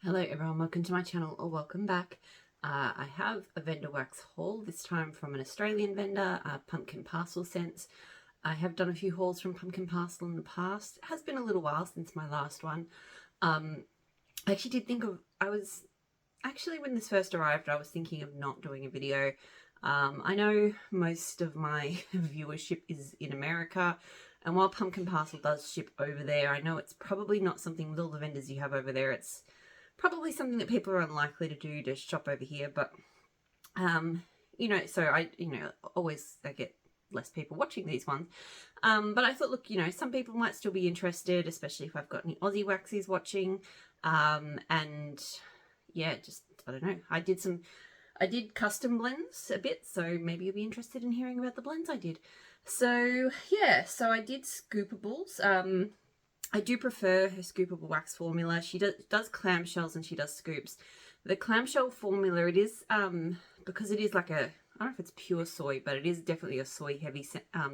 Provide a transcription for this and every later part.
Hello everyone, welcome to my channel or welcome back. I have a vendor wax haul, this time from an Australian vendor, Pumpkin Parcel Scents. I have done a few hauls from Pumpkin Parcel in the past. It has been a little while since my last one. I actually did think of, when this first arrived, I was thinking of not doing a video. I know most of my viewership is in America, and while Pumpkin Parcel does ship over there, I know it's probably not something with all the vendors you have over there. It's probably something that people are unlikely to do to shop over here, but so I get less people watching these ones, but I thought, look, some people might still be interested, especially if I've got any Aussie waxies watching, and yeah, just I don't know, I did custom blends a bit, so maybe you'll be interested in hearing about the blends I did. So yeah, so I did scoopables. I do prefer her scoopable wax formula. She does clamshells and she does scoops. The clamshell formula, it is, because it is like I don't know if it's pure soy, but it is definitely a soy heavy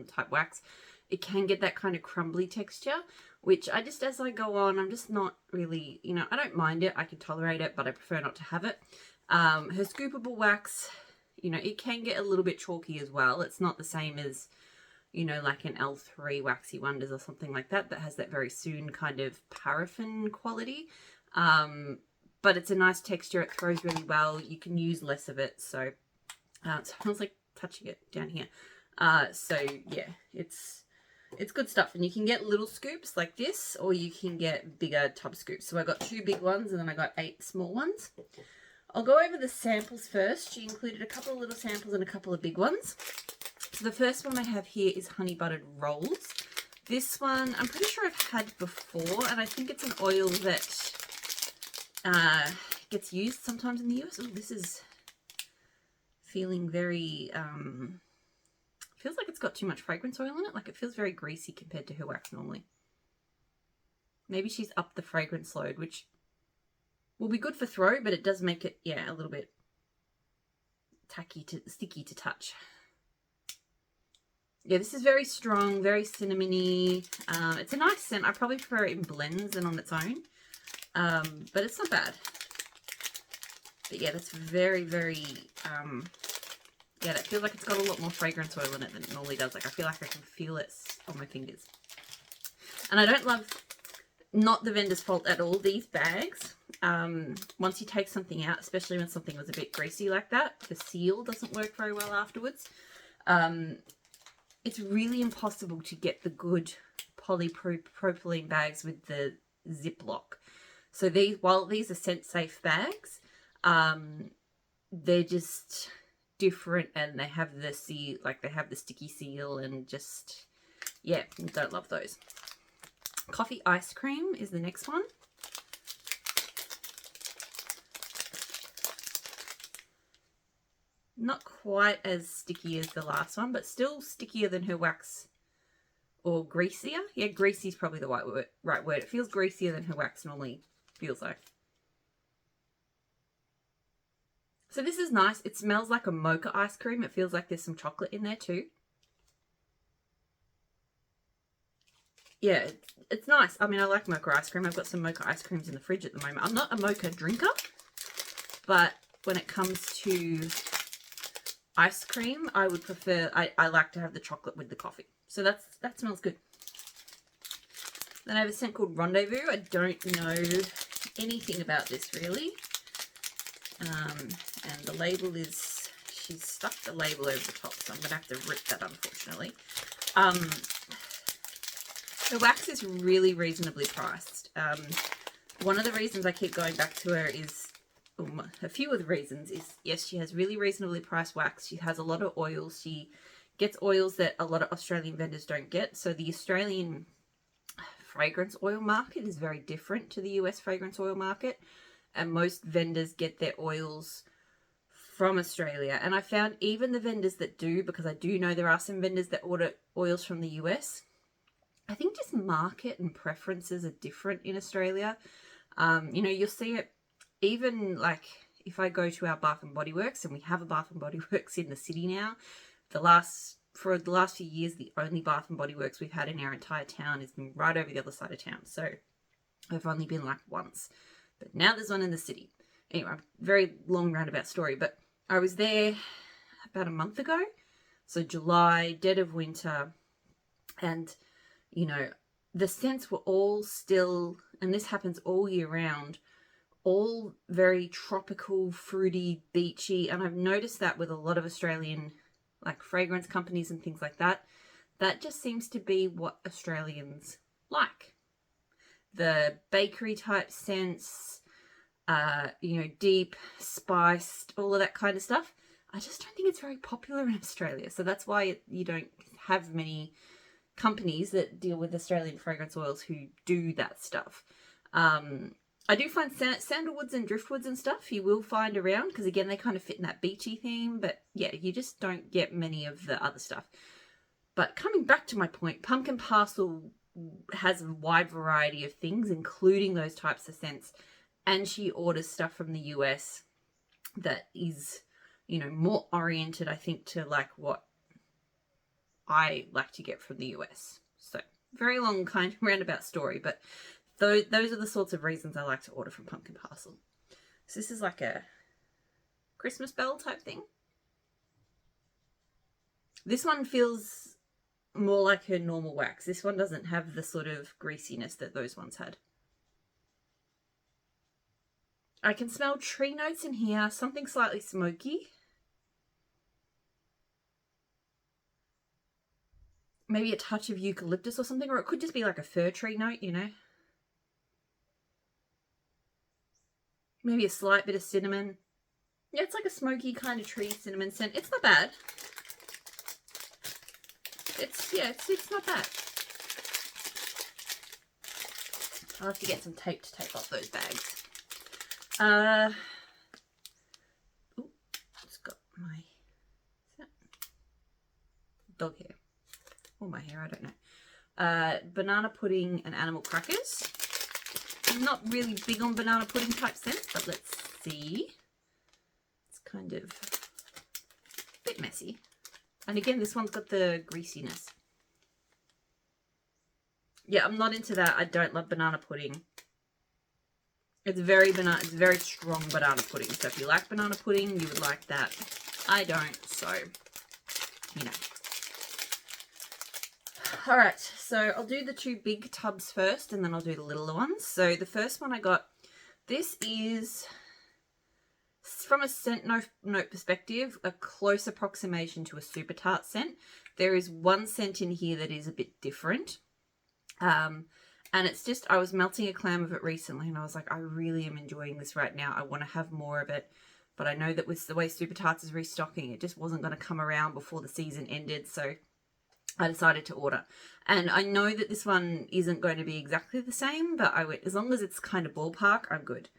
type wax. It can get that kind of crumbly texture, which as I go on, I'm just not really, I don't mind it. I can tolerate it, but I prefer not to have it. Her scoopable wax, it can get a little bit chalky as well. It's not the same as, like an L3 Waxy Wonders or something like that has that very soon kind of paraffin quality. But it's a nice texture. It throws really well. You can use less of it. So it smells like touching it down here. So yeah, it's good stuff. And you can get little scoops like this, or you can get bigger tub scoops. So I got 2 big ones and then I got 8 small ones. I'll go over the samples first. She included a couple of little samples and a couple of big ones. So the first one I have here is honey buttered rolls. This one I'm pretty sure I've had before, and I think it's an oil that gets used sometimes in the US. Oh, this is feeling very, feels like it's got too much fragrance oil in it. Like it feels very greasy compared to her wax normally. Maybe she's upped the fragrance load, which will be good for throw, but it does make it, yeah, a little bit sticky to touch. Yeah, this is very strong, very cinnamony. It's a nice scent. I probably prefer it in blends than on its own, but it's not bad. But yeah, that's very, very, yeah, that feels like it's got a lot more fragrance oil in it than it normally does. Like I feel like I can feel it on my fingers. And I don't love, not the vendor's fault at all, these bags. Once you take something out, especially when something was a bit greasy like that, the seal doesn't work very well afterwards. It's really impossible to get the good polypropylene bags with the Ziploc. So while these are scent safe bags, they're just different, and they have the seal, like they have the sticky seal, and just, yeah, don't love those. Coffee ice cream is the next one. Not quite as sticky as the last one, but still stickier than her wax, or greasier. Yeah, greasy is probably the right word. It feels greasier than her wax normally feels like. So this is nice. It smells like a mocha ice cream. It feels like there's some chocolate in there too. Yeah, it's nice. I mean, I like mocha ice cream. I've got some mocha ice creams in the fridge at the moment. I'm not a mocha drinker, but when it comes to ice cream, I would prefer, I like to have the chocolate with the coffee. So that smells good. Then I have a scent called Rendezvous. I don't know anything about this really. And the label is, she's stuck the label over the top, so I'm going to have to rip that, unfortunately. The wax is really reasonably priced. One of the reasons I keep going back to her is, a few of the reasons is, yes, she has really reasonably priced wax. She has a lot of oils. She gets oils that a lot of Australian vendors don't get. So the Australian fragrance oil market is very different to the US fragrance oil market. And most vendors get their oils from Australia. And I found even the vendors that do, because I do know there are some vendors that order oils from the US, I think just market and preferences are different in Australia. You'll see it even like if I go to our Bath and Body Works, and we have a Bath and Body Works in the city now. For the last few years, the only Bath and Body Works we've had in our entire town has been right over the other side of town. So I've only been like once. But now there's one in the city. Anyway, very long roundabout story, but I was there about a month ago. So July, dead of winter, and, you know, the scents were all still, and this happens all year round, all very tropical, fruity, beachy, and I've noticed that with a lot of Australian, like, fragrance companies and things like that. That just seems to be what Australians like. The bakery type scents, you know, deep, spiced, all of that kind of stuff. I just don't think it's very popular in Australia. So that's why you don't have many companies that deal with Australian fragrance oils who do that stuff. I do find sandalwoods and driftwoods and stuff you will find around, because again, they kind of fit in that beachy theme. But yeah, you just don't get many of the other stuff. But coming back to my point, Pumpkin Parcel has a wide variety of things, including those types of scents. And she orders stuff from the US that is, you know, more oriented, I think, to like what I like to get from the US. So very long kind of roundabout story, but those are the sorts of reasons I like to order from Pumpkin Parcel. So this is like a Christmas bell type thing. This one feels more like her normal wax. This one doesn't have the sort of greasiness that those ones had. I can smell tree notes in here, something slightly smoky. Maybe a touch of eucalyptus or something, or it could just be like a fir tree note, you know. Maybe a slight bit of cinnamon. Yeah, it's like a smoky kind of tree cinnamon scent. It's not bad. It's not bad. I'll have to get some tape to tape off those bags. Just got my dog hair. Or my hair, I don't know. Banana pudding and animal crackers. I'm not really big on banana pudding type scents, but let's see. It's kind of a bit messy. And again, this one's got the greasiness. Yeah, I'm not into that. I don't love banana pudding. It's very strong banana pudding. So if you like banana pudding, you would like that. I don't, so, you know. Alright, so I'll do the two big tubs first, and then I'll do the littler ones. So the first one I got, this is, from a scent note perspective, a close approximation to a super tart scent. There is one scent in here that is a bit different. And it's just, I was melting a clam of it recently, and I was like, I really am enjoying this right now. I want to have more of it. But I know that with the way Super Tarts is restocking, it just wasn't going to come around before the season ended. So I decided to order. And I know that this one isn't going to be exactly the same, but as long as it's kind of ballpark, I'm good.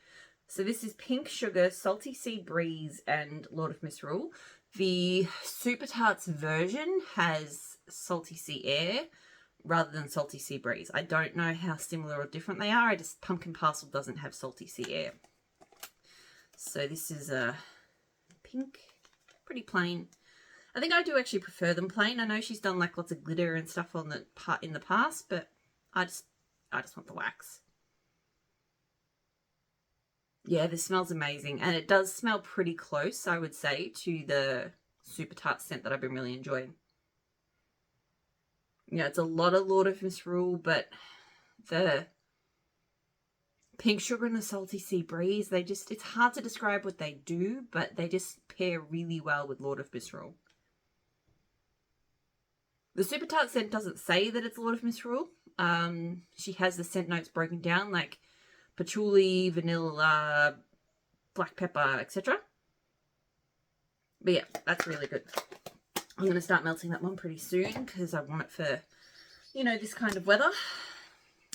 So this is Pink Sugar, Salty Sea Breeze, and Lord of Misrule. The Super Tarts version has Salty Sea Air rather than Salty Sea Breeze. I don't know how similar or different they are. Pumpkin Parcel doesn't have Salty Sea Air. So this is a pink, pretty plain. I think I do actually prefer them plain. I know she's done like lots of glitter and stuff on the part in the past, but I just want the wax. Yeah, this smells amazing, and it does smell pretty close, I would say, to the Super Tart scent that I've been really enjoying. Yeah, it's a lot of Lord of Misrule, but the Pink Sugar and the Salty Sea Breeze, it's hard to describe what they do, but they just pair really well with Lord of Misrule. The Super Tart scent doesn't say that it's Lord of Misrule. She has the scent notes broken down, like patchouli, vanilla, black pepper, etc. But yeah, that's really good. I'm going to start melting that one pretty soon because I want it for, you know, this kind of weather.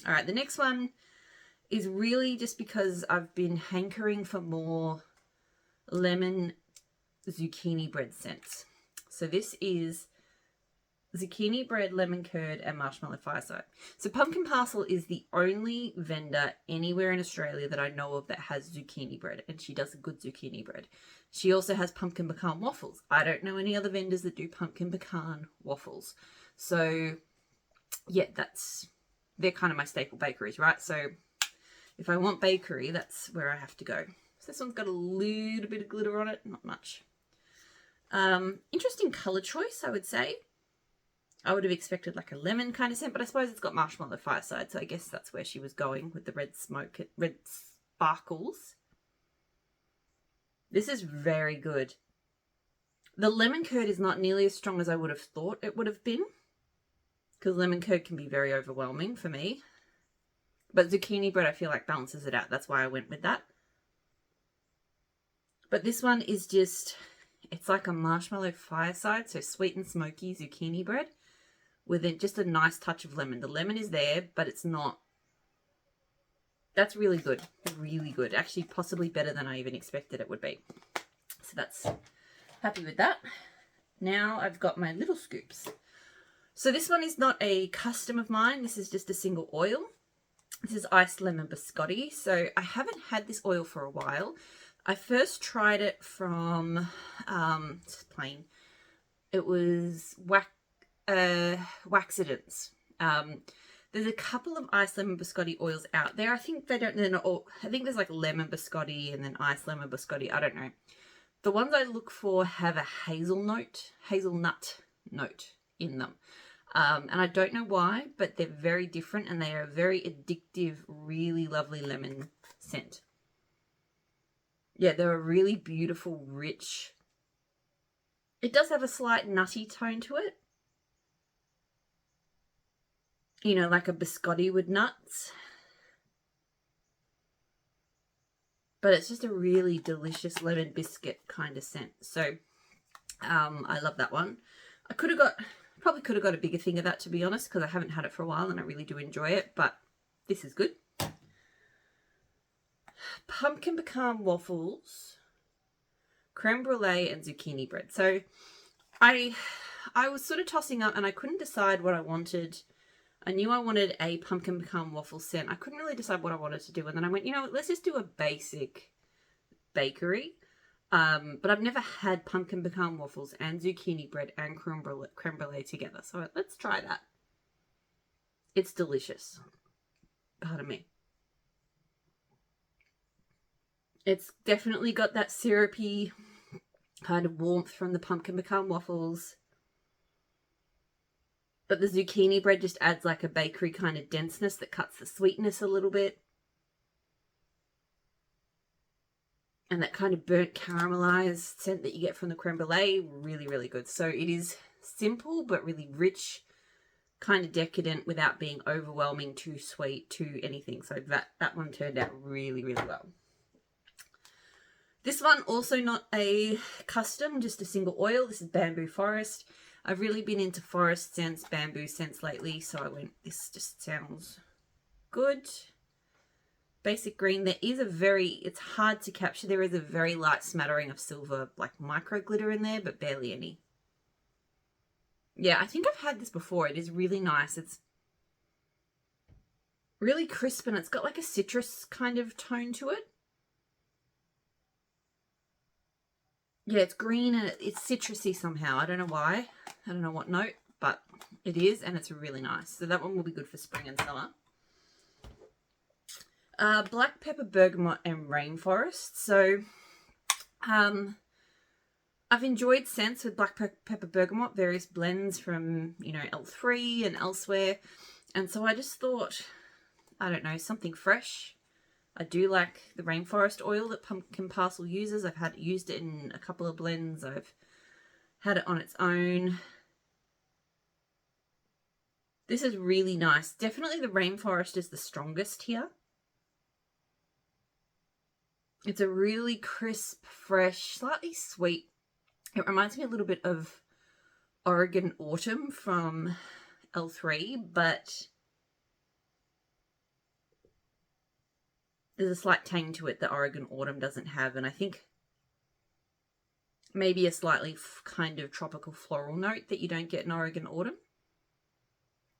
All right, the next one is really just because I've been hankering for more lemon zucchini bread scents. So this is zucchini bread, lemon curd, and marshmallow fireside. So Pumpkin Parcel is the only vendor anywhere in Australia that I know of that has zucchini bread, and she does a good zucchini bread. She also has pumpkin pecan waffles. I don't know any other vendors that do pumpkin pecan waffles. So yeah, they're kind of my staple bakeries, right? So If I want bakery, that's where I have to go. So this one's got a little bit of glitter on it, not much. Interesting colour choice, I would say. I would have expected like a lemon kind of scent, but I suppose it's got Marshmallow Fireside, so I guess that's where she was going with the red smoke, red sparkles. This is very good. The lemon curd is not nearly as strong as I would have thought it would have been, because lemon curd can be very overwhelming for me. But zucchini bread, I feel like, balances it out. That's why I went with that. But this one is just, it's like a Marshmallow Fireside, so sweet and smoky zucchini bread with just a nice touch of lemon. The lemon is there, but it's not. That's really good. Really good. Actually, possibly better than I even expected it would be. So that's happy with that. Now I've got my little scoops. So this one is not a custom of mine. This is just a single oil. This is iced lemon biscotti. So I haven't had this oil for a while. I first tried it from just plain. It was Waxidents. There's a couple of iced lemon biscotti oils out there. I think they're not all. I think there's like lemon biscotti and then iced lemon biscotti. I don't know. The ones I look for have a hazelnut note in them. And I don't know why, but they're very different and they are a very addictive, really lovely lemon scent. Yeah, they're a really beautiful, rich. It does have a slight nutty tone to it. You know, like a biscotti with nuts. But it's just a really delicious lemon biscuit kind of scent. So, I love that one. Probably could have got a bigger thing of that, to be honest, because I haven't had it for a while and I really do enjoy it. But this is good. Pumpkin pecan waffles, creme brulee, and zucchini bread. So I was sort of tossing up and I couldn't decide what I wanted. I knew I wanted a pumpkin pecan waffle scent. I couldn't really decide what I wanted to do. And then I went, you know what, let's just do a basic bakery. But I've never had pumpkin pecan waffles and zucchini bread and creme brulee together. So let's try that. It's delicious. Pardon me. It's definitely got that syrupy kind of warmth from the pumpkin pecan waffles. But the zucchini bread just adds like a bakery kind of denseness that cuts the sweetness a little bit. And that kind of burnt caramelized scent that you get from the creme brulee, really, really good. So it is simple but really rich, kind of decadent without being overwhelming, too sweet, too anything. So that one turned out really, really well. This one also not a custom, just a single oil. This is Bamboo Forest. I've really been into forest scents, bamboo scents lately, so I went, this just sounds good. Basic green. There is it's hard to capture. There is a very light smattering of silver, like micro glitter in there, but barely any. Yeah, I think I've had this before. It is really nice. It's really crisp and it's got like a citrus kind of tone to it. Yeah, it's green and it's citrusy somehow. I don't know why. I don't know what note, but it is, and it's really nice. So that one will be good for spring and summer. Black pepper, bergamot, and rainforest. So, I've enjoyed scents with black pepper, bergamot, various blends from, you know, L3 and elsewhere. And so I just thought, I don't know, something fresh. I do like the rainforest oil that Pumpkin Parcel uses. I've used it in a couple of blends. I've had it on its own. This is really nice. Definitely the rainforest is the strongest here. It's a really crisp, fresh, slightly sweet. It reminds me a little bit of Oregon Autumn from L3, but there's a slight tang to it that Oregon Autumn doesn't have, and I think maybe a slightly kind of tropical floral note that you don't get in Oregon Autumn.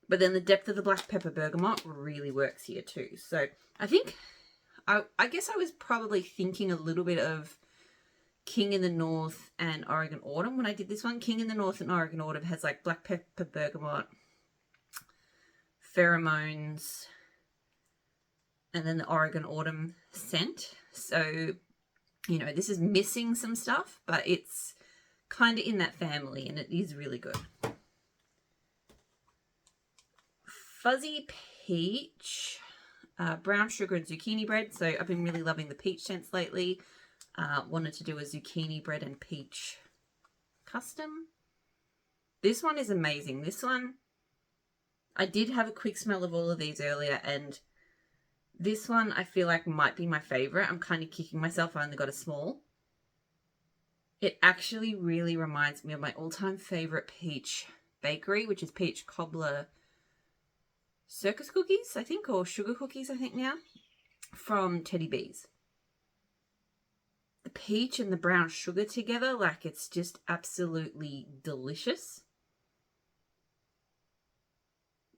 But then the depth of the black pepper bergamot really works here too. So I think, I guess I was probably thinking a little bit of King in the North and Oregon Autumn when I did this one. King in the North and Oregon Autumn has like black pepper bergamot, pheromones, and then the Oregon Autumn scent. So, you know, this is missing some stuff, but it's kind of in that family, and it is really good. Fuzzy Peach, brown sugar and zucchini bread. So I've been really loving the peach scents lately. Wanted to do a zucchini bread and peach custom. This one is amazing. This one, I did have a quick smell of all of these earlier, and this one I feel like might be my favorite. I'm kind of kicking myself. I only got a small. It actually really reminds me of my all-time favorite peach bakery, which is Peach Cobbler Circus cookies, I think, or sugar cookies, I think now, from Teddy B's. The peach and the brown sugar together, like, it's just absolutely delicious.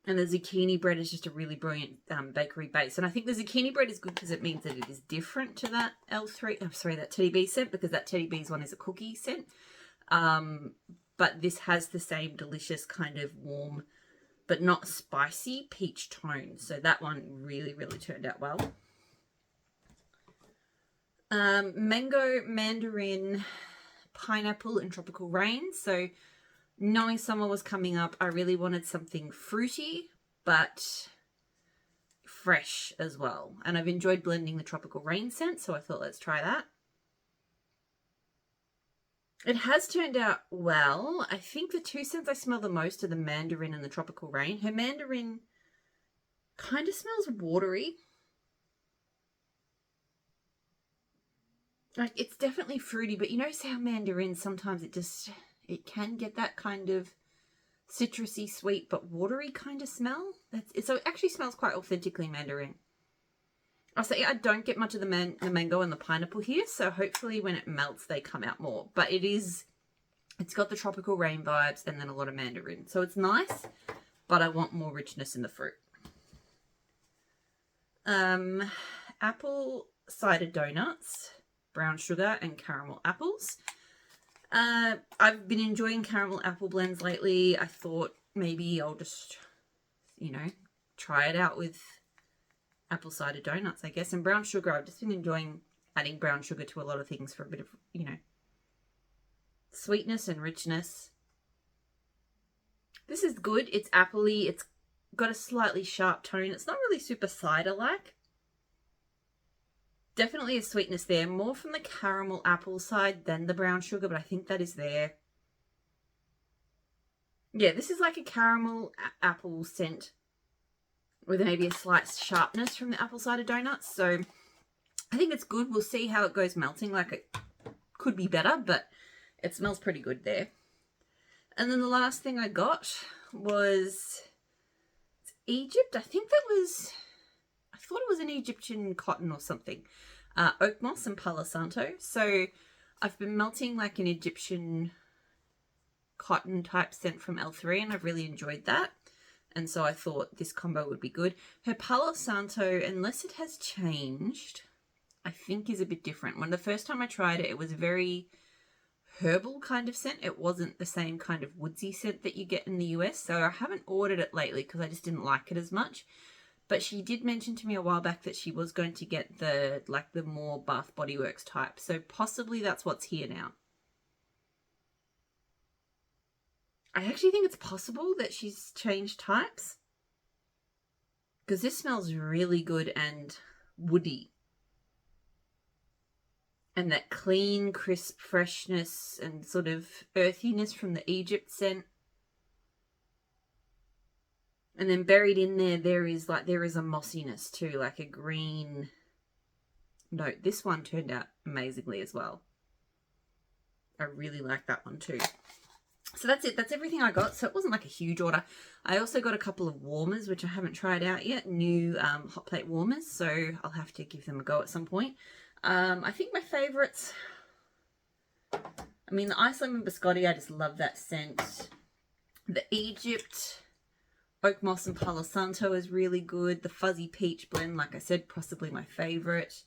And the zucchini bread is just a really brilliant bakery base. And I think the zucchini bread is good because it means that it is different to that that Teddy B scent, because that Teddy B's one is a cookie scent. But this has the same delicious kind of warm but not spicy peach tone. So that one really, really turned out well. Mango, mandarin, pineapple, and tropical rain. So knowing summer was coming up, I really wanted something fruity, but fresh as well. And I've enjoyed blending the tropical rain scent, so I thought let's try that. It has turned out well. I think the two scents I smell the most are the mandarin and the tropical rain. Her mandarin kind of smells watery. Like, it's definitely fruity, but you notice how mandarin sometimes it can get that kind of citrusy, sweet, but watery kind of smell. So it actually smells quite authentically mandarin. I'll say I don't get much of the mango and the pineapple here, so hopefully when it melts they come out more. But it's got the tropical rain vibes and then a lot of mandarin. So it's nice, but I want more richness in the fruit. Apple cider donuts, brown sugar and caramel apples. I've been enjoying caramel apple blends lately. I thought maybe I'll just, you know, try it out with apple cider donuts, I guess. And brown sugar, I've just been enjoying adding brown sugar to a lot of things for a bit of, you know, sweetness and richness. This is good. It's appley. It's got a slightly sharp tone. It's not really super cider-like. Definitely a sweetness there. More from the caramel apple side than the brown sugar, but I think that is there. Yeah, this is like a caramel apple scent with maybe a slight sharpness from the apple cider donuts. So I think it's good. We'll see how it goes melting. Like, it could be better, but it smells pretty good there. And then the last thing I got was Egypt. I thought it was an Egyptian cotton or something. Oak moss and Palo Santo. So I've been melting like an Egyptian cotton type scent from L3, and I've really enjoyed that. And so I thought this combo would be good. Her Palo Santo, unless it has changed, I think is a bit different. When the first time I tried it, it was a very herbal kind of scent. It wasn't the same kind of woodsy scent that you get in the US. So I haven't ordered it lately because I just didn't like it as much. But she did mention to me a while back that she was going to get the more Bath Body Works type. So possibly that's what's here now. I actually think it's possible that she's changed types, because this smells really good and woody. And that clean, crisp freshness and sort of earthiness from the Egypt scent. And then buried in there is a mossiness too, like a green note. This one turned out amazingly as well. I really like that one too. So that's it. That's everything I got. So it wasn't like a huge order. I also got a couple of warmers, which I haven't tried out yet. New hot plate warmers. So I'll have to give them a go at some point. I think my favourites, I mean, the Ice Lemon Biscotti, I just love that scent. The Egypt Oak Moss and Palo Santo is really good. The Fuzzy Peach blend, like I said, possibly my favourite.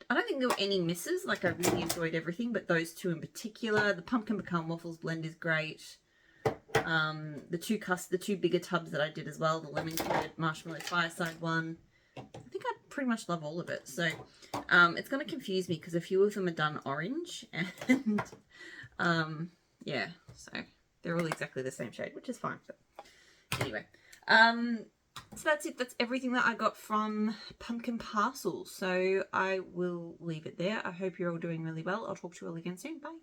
I don't think there were any misses. Like, I really enjoyed everything, but those two in particular. The Pumpkin Pecan Waffles blend is great. The two bigger tubs that I did as well, the Lemon Curd Marshmallow Fireside one, pretty much love all of it. So it's going to confuse me because a few of them are done orange, and yeah, so they're all exactly the same shade, which is fine. But anyway, so that's it. That's everything that I got from Pumpkin Parcel. So I will leave it there. I hope you're all doing really well. I'll talk to you all again soon. Bye.